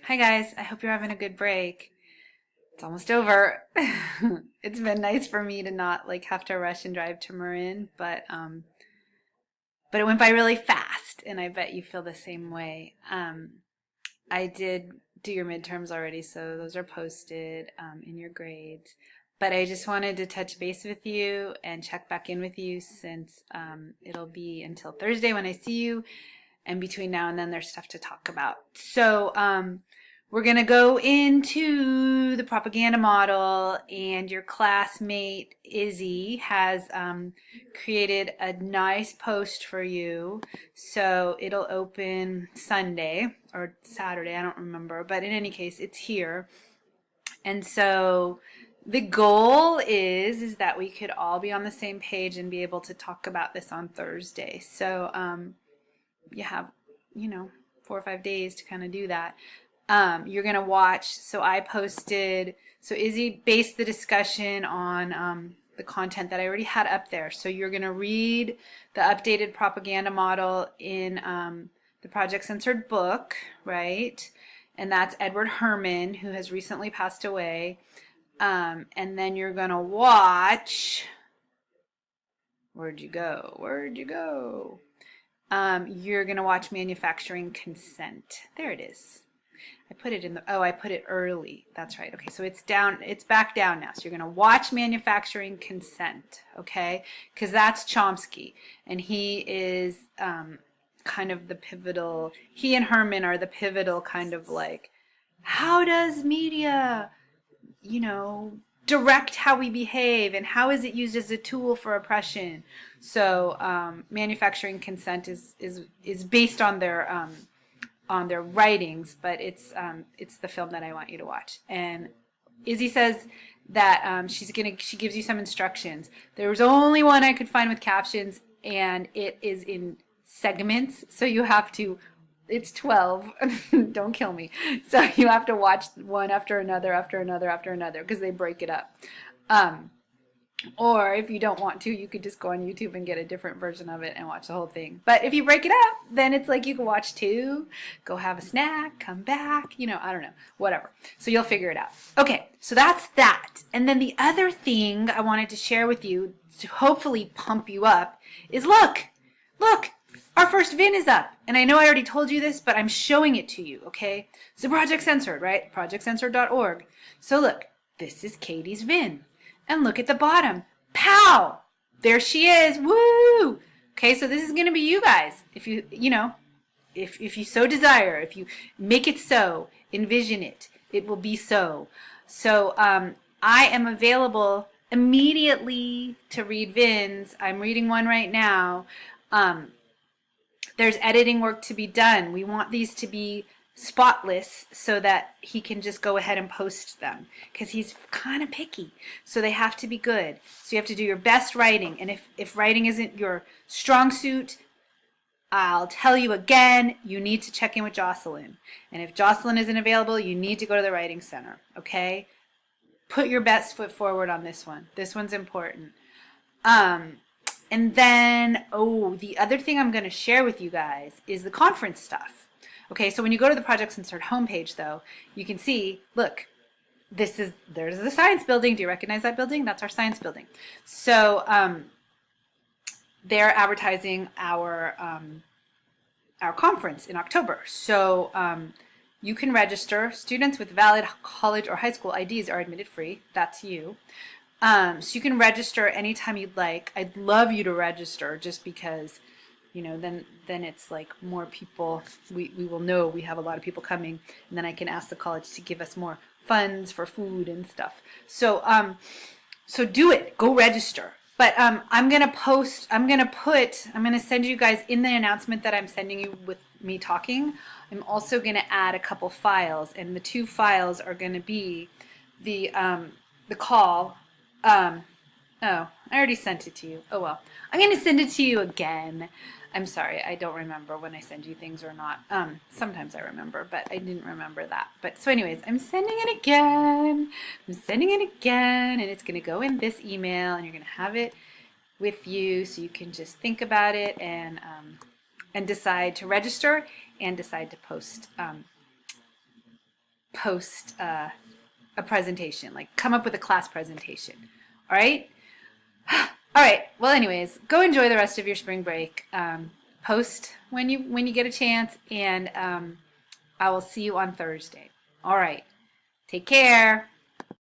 Hi guys, I hope you're having a good break. It's almost over. It's been nice for me to not like have to rush and drive to Marin, but it went by really fast, and I bet you feel the same way. I did do your midterms already, so those are posted in your grades. But I just wanted to touch base with you and check back in with you since it'll be until Thursday when I see you, and between now and then there's stuff to talk about. So we're going to go into the propaganda model, and your classmate Izzy has created a nice post for you. So it'll open Sunday or Saturday, I don't remember, but in any case it's here. And so the goal is that we could all be on the same page and be able to talk about this on Thursday. So you have, 4 or 5 days to kind of do that. You're going to watch. So Izzy based the discussion on the content that I already had up there. So you're going to read the updated propaganda model in the Project Censored book, right? And that's Edward Herman, who has recently passed away. And then you're going to watch. Where'd you go? You're going to watch Manufacturing Consent. There it is. I put it early. That's right. Okay, so it's back down now. So you're going to watch Manufacturing Consent, okay? Because that's Chomsky, and he is kind of the pivotal, he and Herman are the pivotal kind of like, how does media, direct how we behave, and how is it used as a tool for oppression? So Manufacturing Consent is based on their writings, but it's the film that I want you to watch. And Izzy says that she gives you some instructions. There was only one I could find with captions, and it is in segments, so you have to. It's 12. Don't kill me. So you have to watch one after another, because they break it up. Or if you don't want to, you could just go on YouTube and get a different version of it and watch the whole thing. But if you break it up, then it's like you can watch two, go have a snack, come back, I don't know, whatever. So you'll figure it out. Okay, so that's that. And then the other thing I wanted to share with you to hopefully pump you up is look, our first VIN is up. And I know I already told you this, but I'm showing it to you, okay? So Project Censored, right? projectcensored.org. So look, this is Katie's VIN. And look at the bottom. Pow! There she is. Woo! Okay, so this is going to be you guys. If if you so desire, if you make it so, envision it, it will be so. So I am available immediately to read VINs. I'm reading one right now. There's editing work to be done. We want these to be spotless so that he can just go ahead and post them, because he's kind of picky, so they have to be good. So you have to do your best writing, and if writing isn't your strong suit, I'll tell you again, you need to check in with Jocelyn, and if Jocelyn isn't available, you need to go to the writing center. Okay, put your best foot forward on this one's important. And then the other thing I'm going to share with you guys is the conference stuff. Okay, so when you go to the Project Censored homepage, though, you can see, look, there's the science building. Do you recognize that building? That's our science building. So they're advertising our conference in October. So you can register. Students with valid college or high school IDs are admitted free. That's you. So you can register anytime you'd like. I'd love you to register, just because, then it's like more people. We will know we have a lot of people coming, and then I can ask the college to give us more funds for food and stuff. So so do it. Go register. But I'm gonna send you guys in the announcement that I'm sending you with me talking. I'm also gonna add a couple files, and the two files are gonna be the call. Oh, I already sent it to you. Oh well. I'm going to send it to you again. I'm sorry, I don't remember when I send you things or not. Sometimes I remember, but I didn't remember that. But so anyways, I'm sending it again. And it's going to go in this email, and you're going to have it with you, so you can just think about it and decide to register and decide to post post a presentation, like come up with a class presentation. All right? All right. Well, anyways, go enjoy the rest of your spring break. Post when you get a chance, and I will see you on Thursday. All right. Take care.